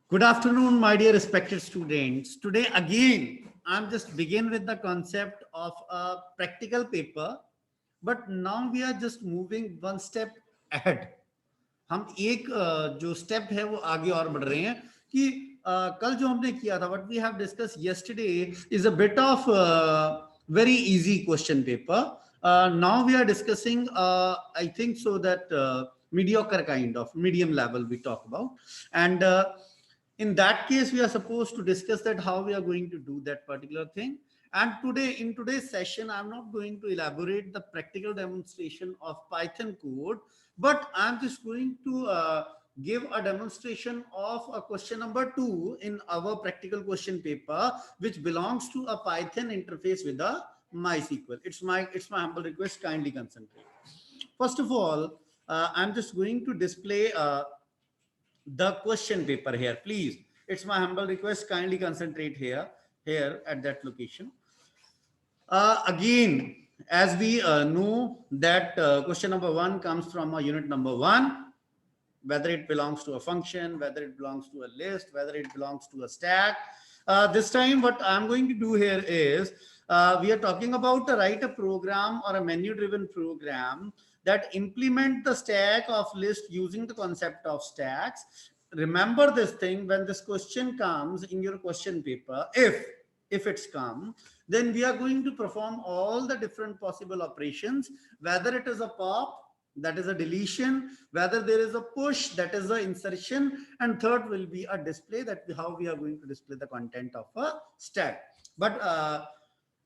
Good afternoon, my dear respected students. Today again, I'm just begin with the concept of a practical paper, but now we are just moving one step ahead. हम एक जो step है वो आगे और बढ़ रहे हैं कि कल जो हमने किया था what we have discuss yesterday is a bit of very easy question paper now we are discussing I think so that mediocre kind of medium level we talk about and in that case we are supposed to discuss that how we are going to do that particular thing. And today in today's session I'm not going to elaborate the practical demonstration of Python code, but I'm just going to give a demonstration of a question number 2 in our practical question paper, which belongs to a Python interface with a MySQL. It's my humble request, kindly concentrate. First of all, I'm just going to display the question paper here, please. It's my humble request, kindly concentrate here at that location. Again, as we know that question number 1 comes from a unit number 1, whether it belongs to a function, whether it belongs to a list, whether it belongs to a stack. This time what I'm going to do here is we are talking about write a program or a menu driven program that implement the stack of list using the concept of stacks. Remember this thing, when this question comes in your question paper, if it's come, then we are going to perform all the different possible operations, whether it is a pop, that is a deletion, whether there is a push, that is a insertion, and third will be a display, that how we are going to display the content of a stack. But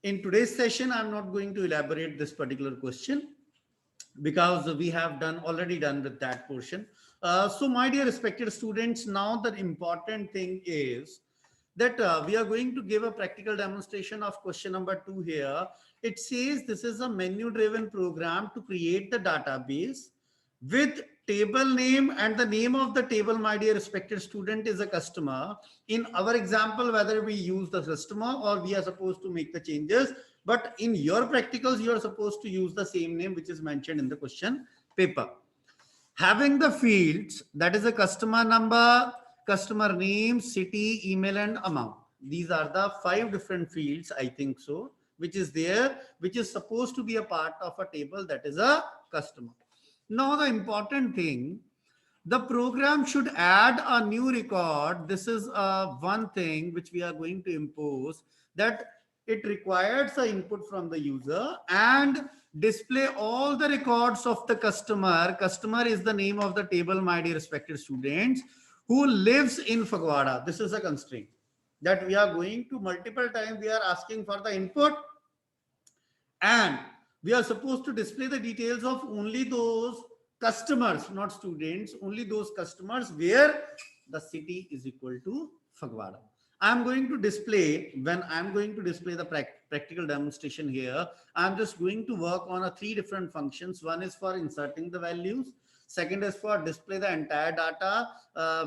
in today's session I'm not going to elaborate this particular question because we have already done with that portion. So my dear respected students, now the important thing is that we are going to give a practical demonstration of question number 2 here. It says this is a menu driven program to create the database with table name, and the name of the table, my dear respected student, is a customer. In our example, whether we use the customer or we are supposed to make the changes, but in your practicals you are supposed to use the same name which is mentioned in the question paper. Having the fields, that is a customer number, customer name, city, email, and amount. These are the 5 different fields, I think so, which is there, which is supposed to be a part of a table that is a customer. Now the important thing, the program should add a new record. This is one thing which we are going to impose, that it requires the input from the user and display all the records of the customer. Customer is the name of the table, my dear respected students, who lives in Phagwara. This is a constraint that we are going to multiple times. We are asking for the input and we are supposed to display the details of only those customers, not students, only those customers where the city is equal to Phagwara. I'm going to display, when I'm going to display the practical demonstration here, I'm just going to work on 3 different functions. One is for inserting the values. Second is for display the entire data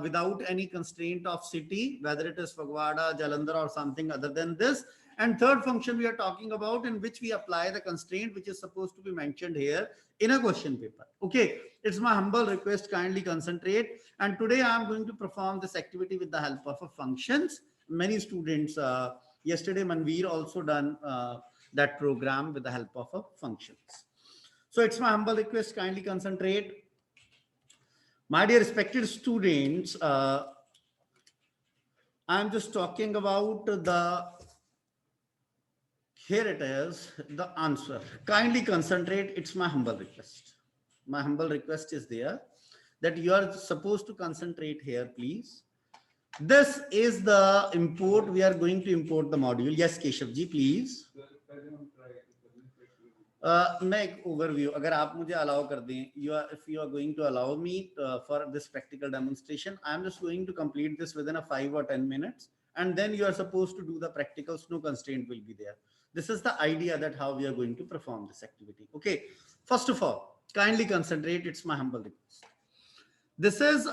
without any constraint of city, whether it is Phagwara, Jalandhar or something other than this. And third function we are talking about, in which we apply the constraint which is supposed to be mentioned here in a question paper. Okay, it's my humble request, kindly concentrate. And today I am going to perform this activity with the help of functions. Many students, yesterday Manveer also done that program with the help of functions. So it's my humble request, kindly concentrate. My dear respected students, I'm just talking about here it is, the answer. Kindly concentrate. It's my humble request. My humble request is there that you are supposed to concentrate here, please. This is the import. We are going to import the module. Yes, Keshav ji, please. मैं एक overview अगर आप मुझे allow कर दें, if you are going to allow me for this practical demonstration, I am just going to complete this within 5 or 10 minutes, and then you are supposed to do the practicals. No constraint will be there. This is the idea that how we are going to perform this activity. Okay, first of all, kindly concentrate. It's my humble request. This is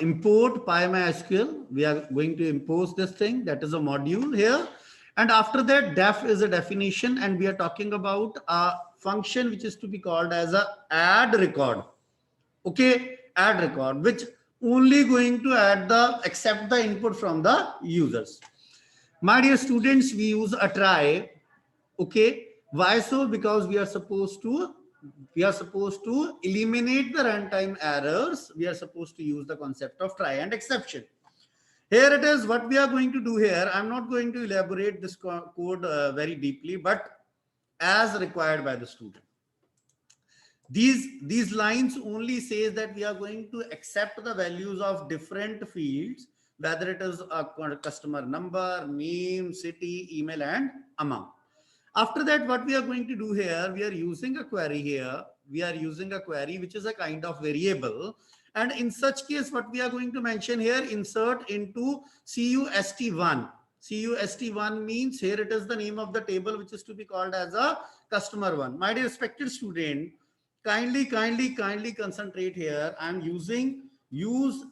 import PyMySQL. We are going to impose this thing, that is a module here. And after that, def is a definition, and we are talking about a function which is to be called as a add record. Okay, add record, which only going to accept the input from the users. My dear students, we use a try. Okay, why so? Because we are supposed to eliminate the runtime errors. We are supposed to use the concept of try and exception. Here it is. What we are going to do here, I'm not going to elaborate this code very deeply, but as required by the student. These lines only says that we are going to accept the values of different fields, whether it is a customer number, name, city, email, and amount. After that, what we are going to do here, we are using a query here. We are using a query which is a kind of variable. And in such case, what we are going to mention here, insert into CUST1. CUST1 means here it is the name of the table which is to be called as a customer one. My dear respected student, kindly concentrate here. I'm using use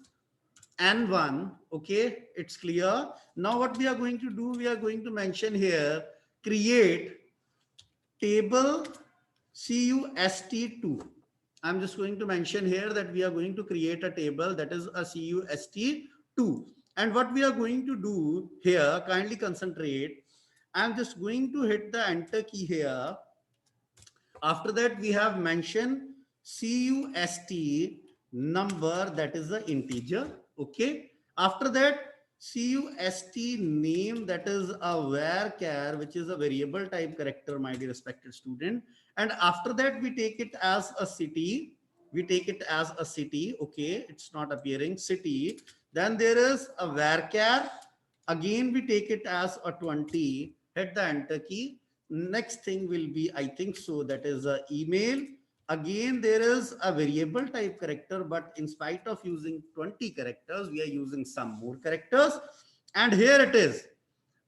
N1. Okay, it's clear. Now what we are going to do, we are going to mention here, create table CUST2. I'm just going to mention here that we are going to create a table that is a CUST2. And what we are going to do here, kindly concentrate. I'm just going to hit the enter key here. After that, we have mentioned CUST number, that is the integer. Okay. After that, CUST name, that is a varchar, which is a variable type character, my dear respected student. And after that, we take it as a city. We take it as a city. Okay. It's not appearing city. Then there is a varchar. Again, we take it as a 20. Hit the enter key. Next thing will be, I think so, that is a email. Again, there is a variable type character, but in spite of using 20 characters, we are using some more characters. And here it is.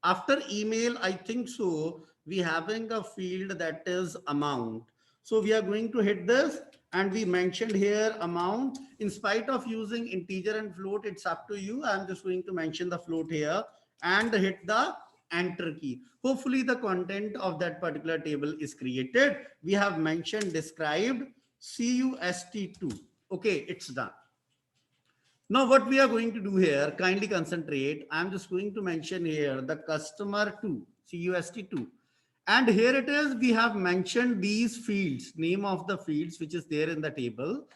After email, I think so, we having a field that is amount. So we are going to hit this, and we mentioned here amount. In spite of using integer and float, it's up to you. I'm just going to mention the float here and hit the enter key. Hopefully the content of that particular table is created. We have mentioned, described CUST2. Okay, it's done. Now what we are going to do here, kindly concentrate. I'm just going to mention here the customer 2, CUST2. And here it is, we have mentioned these fields, name of the fields which is there in the table.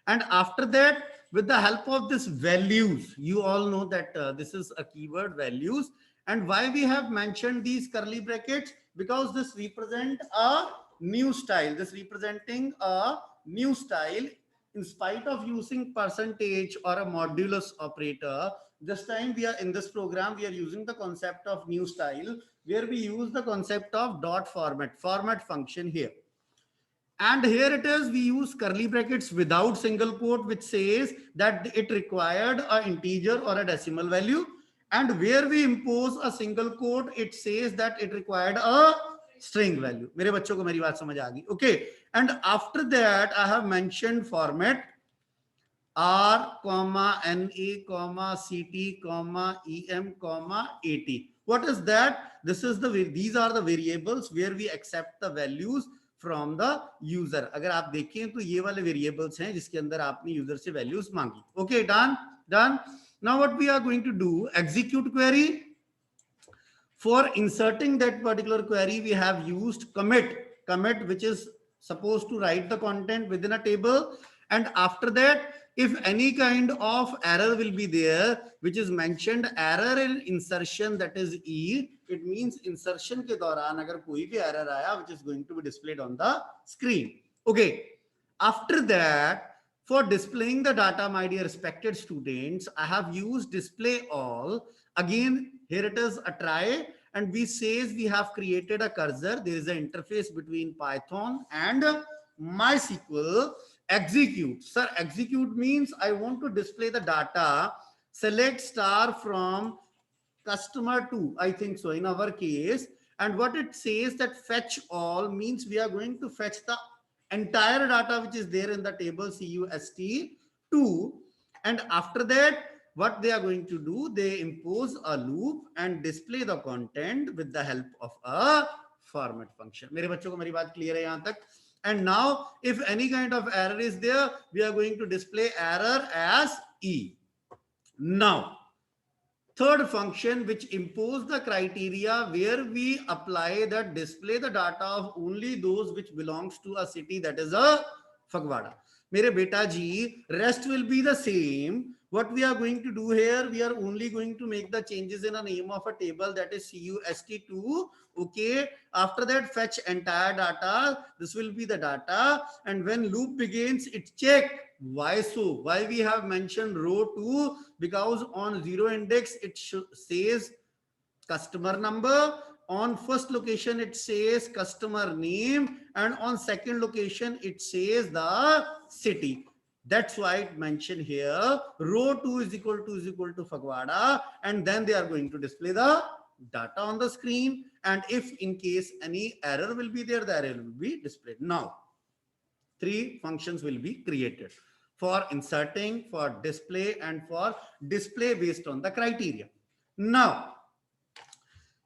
And after that, with the help of this values, you all know that this is a keyword values. And why we have mentioned these curly brackets? Because this represent a new style. This representing a new style. In spite of using percentage or a modulus operator, this time we are in this program, we are using the concept of new style, where we use the concept of dot format function here. And here it is, we use curly brackets without single quote, which says that it required an integer or a decimal value. And where we impose a single quote, it says that it required a string value. मेरे बच्चों को मेरी बात समझ आ गई. Okay. And after that, I have mentioned format R, comma, NA, comma, CT, comma, EM, comma, AT. What is that? These are the variables where we accept the values from the user. अगर आप देखें तो ये वाले variables हैं जिसके अंदर आपने user से values मांगी. Okay, done. Now what we are going to do, execute query. For inserting that particular query, we have used commit, which is supposed to write the content within a table. And after that, if any kind of error will be there, which is mentioned error in insertion, that is E, it means insertion ke dauran agar koi bhi error aaya, which is going to be displayed on the screen. Okay. After that, for displaying the data, my dear respected students, I have used display all. Again, here it is a try, and we says we have created a cursor. There is an interface between Python and MySQL. Execute. Sir, execute means I want to display the data. Select star from customer 2, I think so in our case. And what it says that fetch all means we are going to fetch the entire data which is there in the table CUST2. And after that, what they are going to do, they impose a loop and display the content with the help of a format function. मेरे बच्चों को मेरी बात clear है यहाँ तक? And now if any kind of error is there, we are going to display error as E. Now, third function which impose the criteria where we apply that display the data of only those which belongs to a city, that is a Phagwada. Mere beta ji, rest will be the same. What we are going to do here, we are only going to make the changes in a name of a table, that is CUST2. Okay. After that, fetch entire data. This will be the data. And when loop begins, it check. Why so? Why we have mentioned row 2? Because on zero index, it says customer number. On first location, it says customer name. And on second location, it says the city. That's why it mentioned here row 2 is equal to Phagwada, and then they are going to display the data on the screen. And if in case any error will be there, the error will be displayed. Now, three functions will be created for inserting, for display, and for display based on the criteria. Now,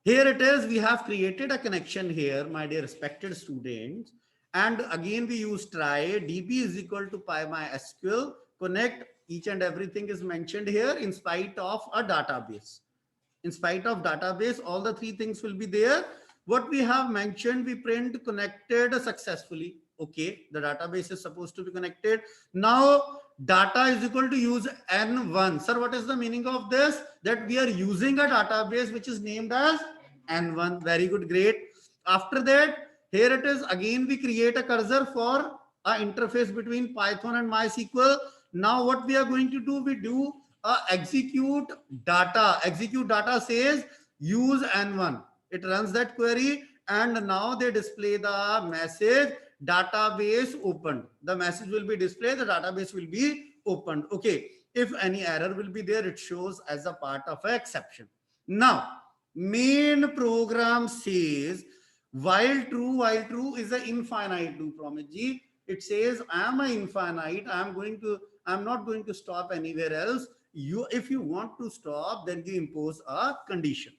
here it is, we have created a connection here, my dear respected students. And again, we use try db is equal to PyMySQL connect. Each and everything is mentioned here in spite of a database. In spite of database, all the three things will be there. What we have mentioned, we print connected successfully. Okay, the database is supposed to be connected. Now, data is equal to use N1. Sir, what is the meaning of this? That we are using a database which is named as N1. Very good, great. After that, here it is. Again, we create a cursor for an interface between Python and MySQL. Now, what we are going to do, we do execute data. Execute data says use N1. It runs that query, and now they display the message database opened. The message will be displayed, the database will be opened. Okay, if any error will be there, it shows as a part of an exception. Now, main program says while true is an infinite loop. Promise it says I am an infinite. I'm not going to stop anywhere else. If you want to stop, then you impose a condition.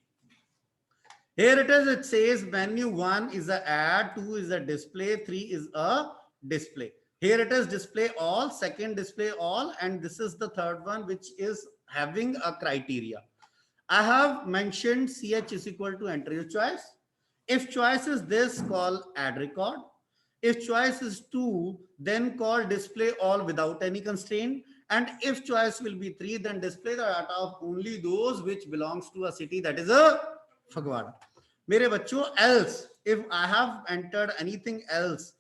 Here it is, it says menu 1 is a add, 2 is a display, 3 is a display. Here it is display all, second display all, and this is the third one which is having a criteria. I have mentioned ch is equal to enter your choice. If choice is this, call add record. If choice is 2, then call display all without any constraint. And if choice will be 3, then display the data of only those which belongs to a city, that is a Phagwada. Mere bachcho, else, if I have entered anything else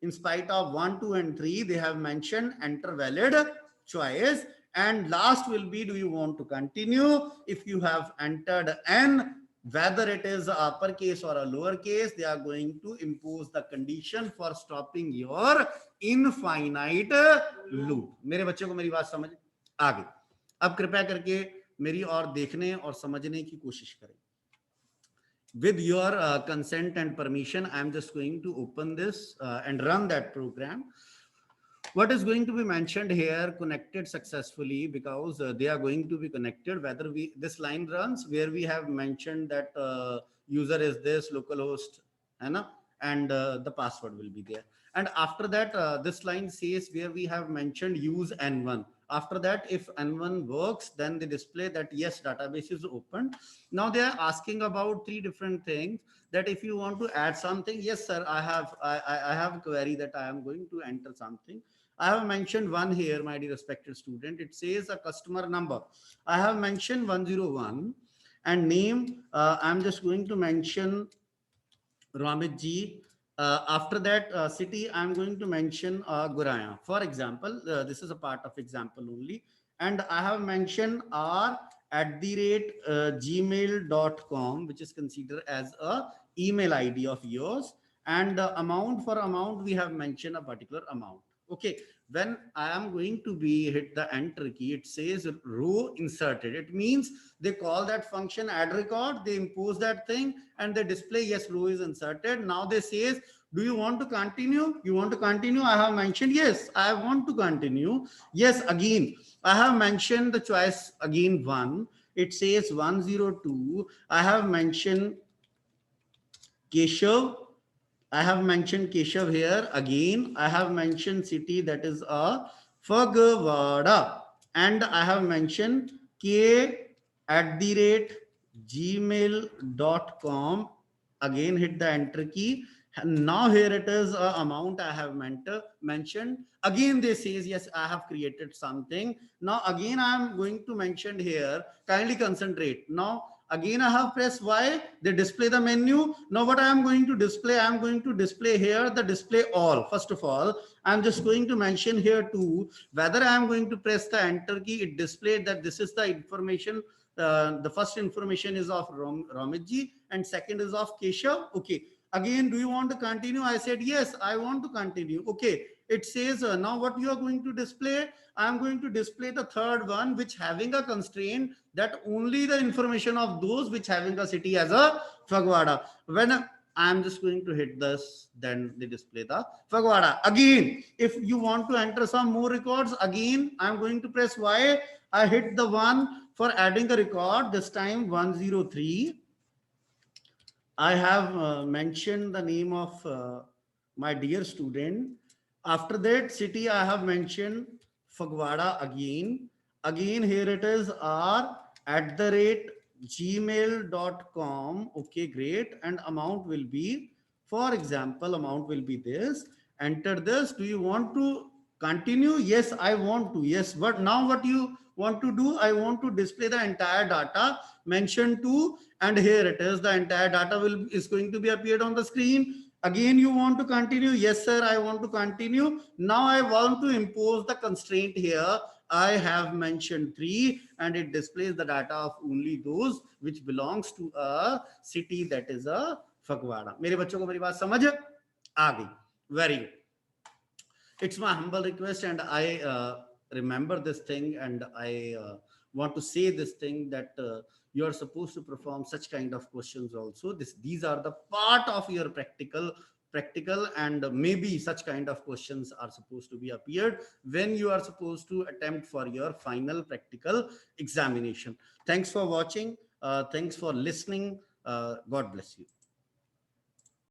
in spite of 1, 2, and 3, they have mentioned enter valid choice. And last will be, do you want to continue? If you have entered n, whether it is a uppercase or a lowercase, they are going to impose the condition for stopping your infinite loop. मेरे बच्चों को मेरी बात समझ आ गई? अब कृपया करके मेरी और देखने और समझने की कोशिश करें. With your consent and permission, I am just going to open this and run that program. What is going to be mentioned here, connected successfully, because they are going to be connected, whether this line runs where we have mentioned that user is this localhost, and the password will be there. And after that, this line says where we have mentioned use N1. After that, if N1 works, then they display that yes, database is open. Now they are asking about three different things, that if you want to add something, yes, sir, I have a query that I am going to enter something. I have mentioned one here, my dear respected student. It says a customer number. I have mentioned 101, and name, I'm just going to mention Ramit ji. After that, city, I'm going to mention Guraya. For example, this is a part of example only. And I have mentioned r@gmail.com, which is considered as a email ID of yours. And amount, for amount, we have mentioned a particular amount. Okay, when I am going to be hit the enter key, it says row inserted. It means they call that function add record, they impose that thing, and they display yes, row is inserted. Now they says, do you want to continue? You want to continue? I have mentioned yes, I want to continue. Yes, again, I have mentioned the choice again 1. It says 102. I have mentioned Keshav. I have mentioned Keshav here. Again, I have mentioned city, that is a Phagwada. And I have mentioned k@gmail.com. Again hit the enter key. And now here it is amount I have mentioned. Again they says yes, I have created something. Now again I am going to mention here, kindly concentrate. Now again I have pressed Y, they display the menu. Now what I am going to display, I am going to display here the display all. First of all, I am just going to mention here too, whether I am going to press the enter key, it displayed that this is the information. The first information is of Ramitji and second is of Keshav. Okay. Again, do you want to continue? I said, yes, I want to continue. Okay. It says now what you are going to display. I am going to display the third one, which having a constraint that only the information of those which having a city as a Phagwada. When I'm just going to hit this, then they display the Phagwada. Again, if you want to enter some more records, again, I'm going to press Y. I hit the one for adding a record, this time 103. I have mentioned the name of my dear student. After that city, I have mentioned Phagwada again. Again, here it is r@gmail.com. Okay, great. And amount will be, for example, amount will be this. Enter this. Do you want to continue? Yes, I want to. Yes, but now what you want to do? I want to display the entire data mentioned to, and here it is, the entire data is going to be appeared on the screen. Again you want to continue? Yes sir, I want to continue. Now I want to impose the constraint here. I have mentioned 3 and it displays the data of only those which belongs to a city, that is a Phagwada. मेरे बच्चों को मेरी बात समझ आ गई? Very good. It's my humble request, and I remember this thing, and I want to say this thing, that you are supposed to perform such kind of questions also. These are the part of your practical, and maybe such kind of questions are supposed to be appeared when you are supposed to attempt for your final practical examination. Thanks for watching. Thanks for listening. God bless you.